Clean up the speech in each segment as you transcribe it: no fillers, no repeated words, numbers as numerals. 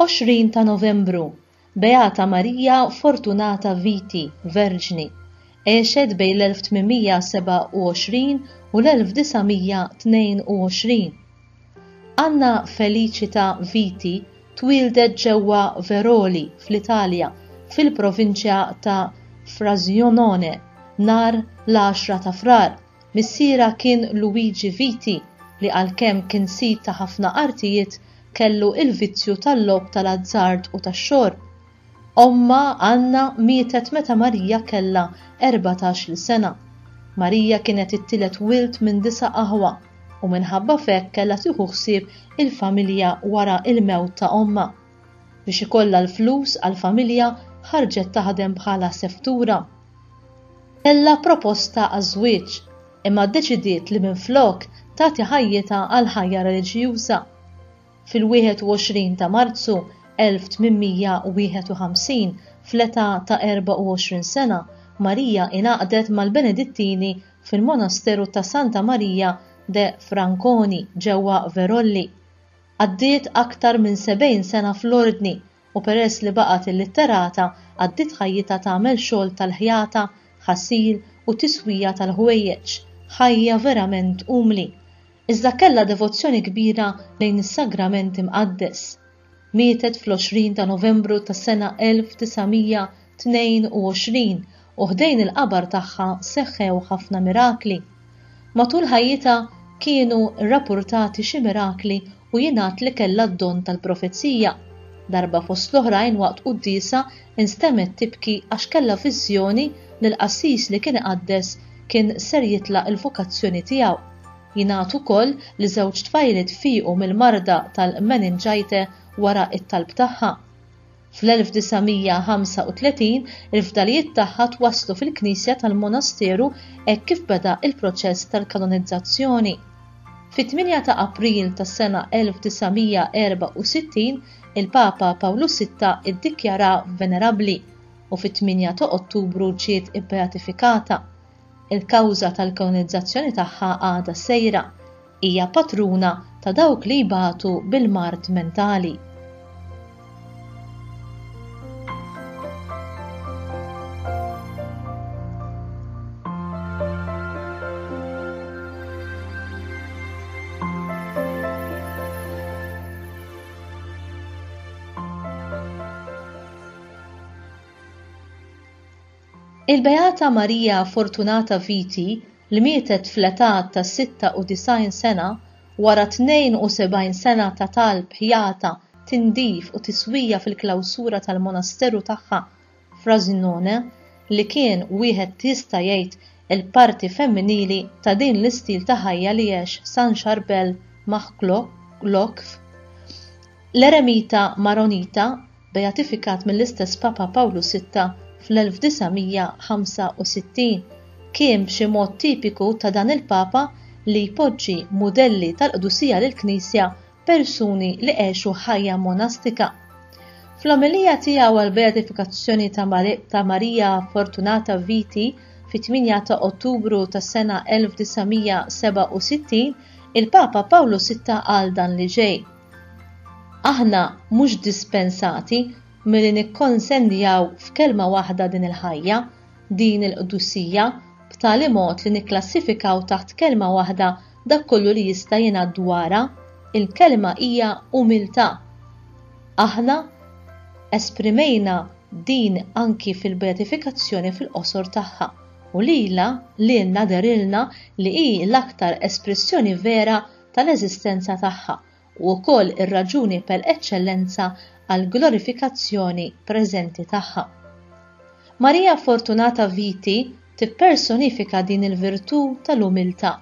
Fl-20 ta' Novembru, Beata Marija Fortunata Viti, Verġni, għexet bejn l-1827 u l-1922. Anna Felicita Viti twildet ġewwa Veroli fl-Italja fil-provinċja ta' Frosinone nhar l-10 ta' Frar. Missiera kien Luigi Viti li għalkemm kien sit ta' ħafna artijiet kellu il-vizzju tal-lob tal-azzard u tax-xorb. Omma Anna mietet meta Marija kellha 14-il sena. Marija kienet it-tielet wild minn 9 aħwa u minħabba f'hekk kellha tieħu ħsieb il-familja wara il-mewt ta' omma. Biex ikollha l-flus għall-familja ħarġet taħdem bħala seftura. Kellha proposta għaż-żwieġ imma ddeċidiet li minflok tagħti ħajjitha għal ħajja reliġjuża. Fil-21 ta' Marzu 1851 fl-età ta' 24 sena Marija ingħaqdet mal-Benedittini fil-Monasteru ta' Santa Maria de Franconi ġewwa Veroli. Għaddiet aktar minn 70 sena fl-ordni u peress li baqgħet illitterata għaddiet ħajjitha tagħmel xogħol tal-ħjata, ħasil u tiswija tal-ħwejjeġ, ħajja verament umli. Iżda kellha devozzjoni kbira lejn is-sagrament imqaddes. Mietet fl-20 ta' Novembru tas-sena 1922 u ħdejn il-qabar tagħha seħħew ħafna mirakli. Matul ħajjitha kienu rrappurtati xi mirakli u jingħad li kellha d-don tal-profezija. Darba fost l-oħrajn waqt qudiesa instemet tibki għax kellha viżjoni li l-qassis li kien iqaddes kien ser jitlaq il-vokazzjoni tiegħu. Jingħad ukoll li żewġ tfajliet fiequ mill-marda tal-meningite wara it-talb tagħha. Fl-1935 il-fdalijiet tagħha twasslu fil-Knisja tal-Monasteru hekk kif beda il-proċess tal-kanonizzazzjoni. Fit-8 ta' April tas-sena 1964 il-Papa Pawlu VI iddikjara venerabbli u fit-8 ta' Ottubru ġiet ibbeatifikata. Il-kawża tal-kanonizzazzjoni tagħha għadha sejra. Hija patruna ta' dawk li jbatu bil-mart mentali. Il-Beata Marija Fortunata Viti li mietet fl-età ta' 96 sena wara 72 sena ta' talb, ħjata, tindif u tiswija fil-klawsura tal-monasteru tagħha Frosinone li kien wieħed jista' jgħid il-parti femminili ta' din l-istil ta' ħajja li għex San Charbel Maħlokf. L-eremita Maronita beatifikat mill-istess Papa Pawlu VI fl-1965 kien b'xi mod tipiku ta' dan il-Papa li jpoġġi mudelli tal-qdusija lill-Knisja persuni li għexu ħajja monastika. Fl-omilija tiegħu għall-beatifikazzjoni ta' Marija Fortunata Viti fit-8 ta' Ottubru tas-sena 1967 il-Papa Pawlu VI qal dan li ġej. Aħna mhux dispensati milli nikkonsendjaw f'kelma waħda din il-ħajja, din il-qdusija, b'tali mod li nikklassifikaw taħt kelma waħda dak kollu li jista' jingħad dwarha, il-kelma hija umiltà. Aħna esprimejna din anki fil-beatifikazzjoni fil-qosor tagħha u lilna derilna li hi l-aktar espressjoni vera tal-eżistenza tagħha u wkoll ir-raġuni per eċċellenza għal glorifikazzjoni preżenti tagħha. Marija Fortunata Viti tippersonifika din il-virtù tal-umiltà.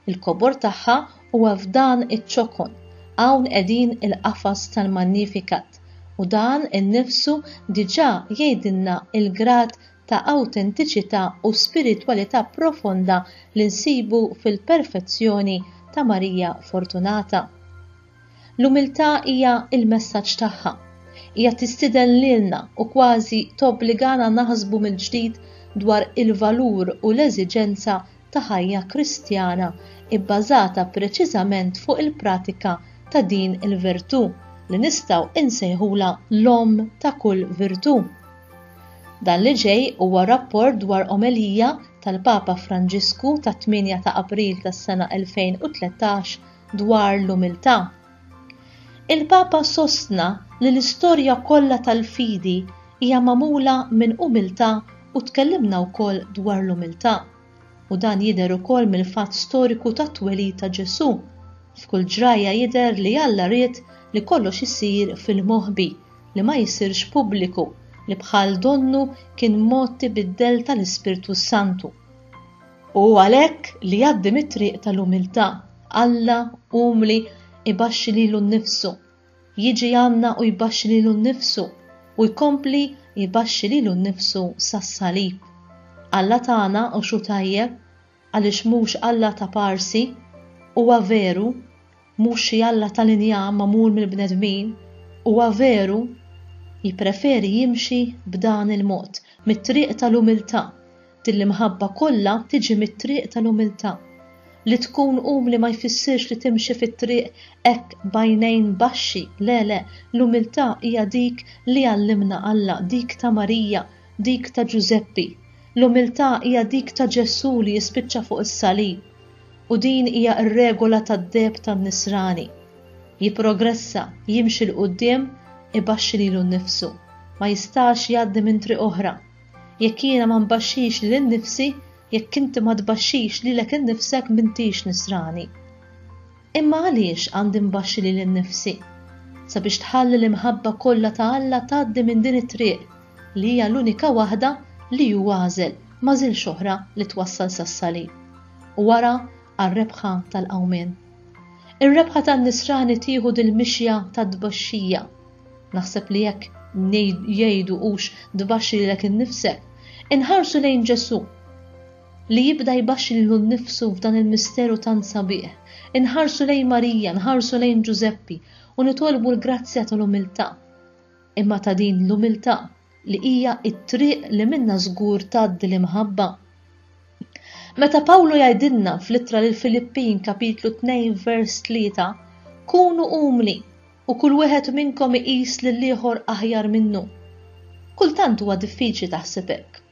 Il-kobor tagħha huwa f'dan iċ-ċokon, hawn qegħdin il-qafas tal-Magnificat u dan innifsu diġà jgħidilna il-grad ta' awtentiċità u spiritwalità profonda li nsibu fil-perfezzjoni ta' Marija Fortunata. L-umiltà hija il-messaġġ tagħha. Hija tistiden lilna u kważi tobbligana naħsbu mill-ġdid dwar il-valur u l-eżiġenza ta' ħajja Kristjana ibbażata preċiżament fuq il-pratika ta' din il-virtù li nistgħu insejħula l-omm ta' kull virtù. Dan li ġej huwa rapport dwar omelija tal-Papa Franġisku ta' 8 ta' April tas-sena 2013 dwar l-umiltà. Il-Papa sostna li l-istorja kollha tal-fidi hija magħmula minn umiltà u tkellimna wkoll dwar l-umiltà. U dan jidher ukoll mill-fatt storiku tat-twelid ta' Ġesu. F'kull ġraja jidher li Alla ried li kollox isir fil-moħbi, li ma jsirx pubbliku, li bħal donnu kien mod tibiddel tal-Ispirtu Santu. U għalhekk li jgħaddi mit-triq tal-umiltà, Alla umli ibaxxi lilu nnifsu, jiġi għandna u jbaxxi lilu nnifsu u jkompli jbaxxi lilu nnifsu sas-salib. Alla tagħna u xu tajjeb għaliex mhux Alla ta' parsi, huwa veru, mhux xi Alla tal-injam magħmul mill-bnedmin, huwa veru jippreferi jimxi b'dan il-mod, mit-triq tal-umiltà. Til-imħabba kollha tiġi mit-triq tal-umiltà. Li tkun li ma jfissirx li timxi fit-triq hekk bajnejn baxxi, le, l-umiltà hija dik li għallimna Alla, dik ta' Marija, dik ta' Giuseppi. L-umiltà hija dik ta' Ġesu li jispiċċa fuq is-salib. U din hija r-regola tad-deb tan-nisrani. Jipprogressa, jimxi l qudiem ibaxxi lilu nnifsu. Ma jistax jgħaddi minn triq oħra. Jekk jiena ma nbaxxix lil nnifsi, jekk inti ma tbaxxix lilek innifsek m'intix nisrani. Imma għaliex għandi nbaxxi lil nnifsi? Sabiex tħalli l-imħabba kollha ta' Alla tgħaddi minn din it-triq li hija l-unika waħda li hu għażel ma żilx oħra li twassal sas-salib. U wara għar-rebħa tal-qawmien. Ir-rebħa tan-nisrani tieħu dil-mixja tad-tbaxxija. Naħseb li jekk jgħidu hux tbaxxi lilek innifsek, inħarsu lejn Ġesu li jibda jbaxxi lilu nnifsu f'dan il-misteru tant sabiħ. Inħarsu lejn Marija, nħarsu lejn Giuseppi u nitolbu l-grazzja tal-umiltà. Imma ta' din l-umiltà li hija t-triq li minnha żgur tgħaddi l-imħabba. Meta Pawlu jgħidilna fl-ittra lil Filippin kapitlu 2 vers 3, kunu umli u kull wieħed minnkom iqis lil ieħor aħjar minnu. Kultant huwa diffiċli taħseb hekk.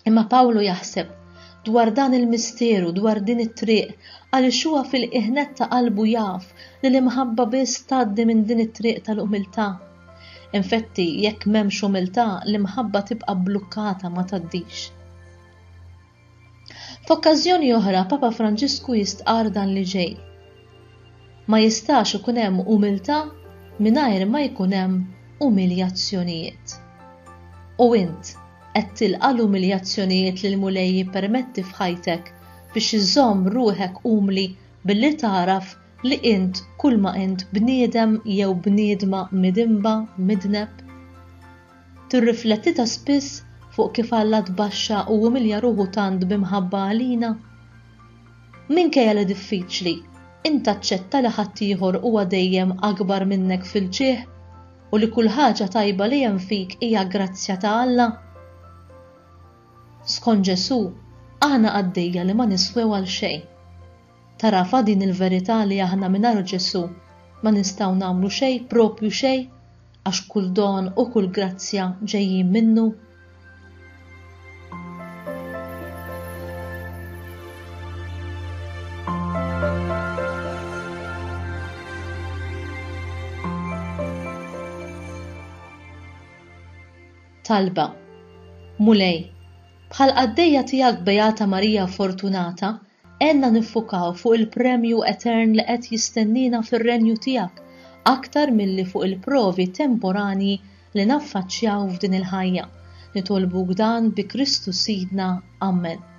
Imma Pawlu jaħseb dwar dan il-misteru, dwar din it-triq, għaliex huwa fil-qiegħnet ta' qalbu jaf li l-imħabba biss tgħaddi minn din it-triq tal-umiltà. Infetti jekk m'hemmx umiltà, l-imħabba tibqa' blukkata ma tgħaddix. F'okkażjoni oħra Papa Franġisku jistqar dan li ġej. Ma jistax ikun hemm umiltà mingħajr ma jkun hemm umiljazzjonijiet. U int qed tilqa' l-umiljazzjonijiet li l-mulej jippermetti f'ħajtek biex iżomm ruħek umli billi taraf li int kull ma int bniedem jew bniedma midimba, midneb. Tirrifletti ta' spiss fuq kif Alla tbaxxa u umilja ruħu tant b'imħabba għalina. Minkejja li diffiċli, int taċċetta li ħadd ieħor huwa dejjem akbar minnek fil-ġieħ u li kull ħaġa tajba li hemm fik hija grazzja ta' Alla. Skont Ġesu, aħna għaddejja li ma niswew għal xejn. Tarafa din il-verità li aħna mingħajr Ġesu ma nistgħu nagħmlu xejn, propju xejn, għax kull don u kull grazzja ġejjin minnu. Talba. Mulej, bħal qaddejja tiegħek Beata Marija Fortunata, għenna niffukaw fuq il-premju etern li qed jistennina fir-renju tiegħek aktar milli fuq il-provi temporani li naffaċċjaw f'din il-ħajja. Nitolbuk dan bi Kristu Sidna. Amen.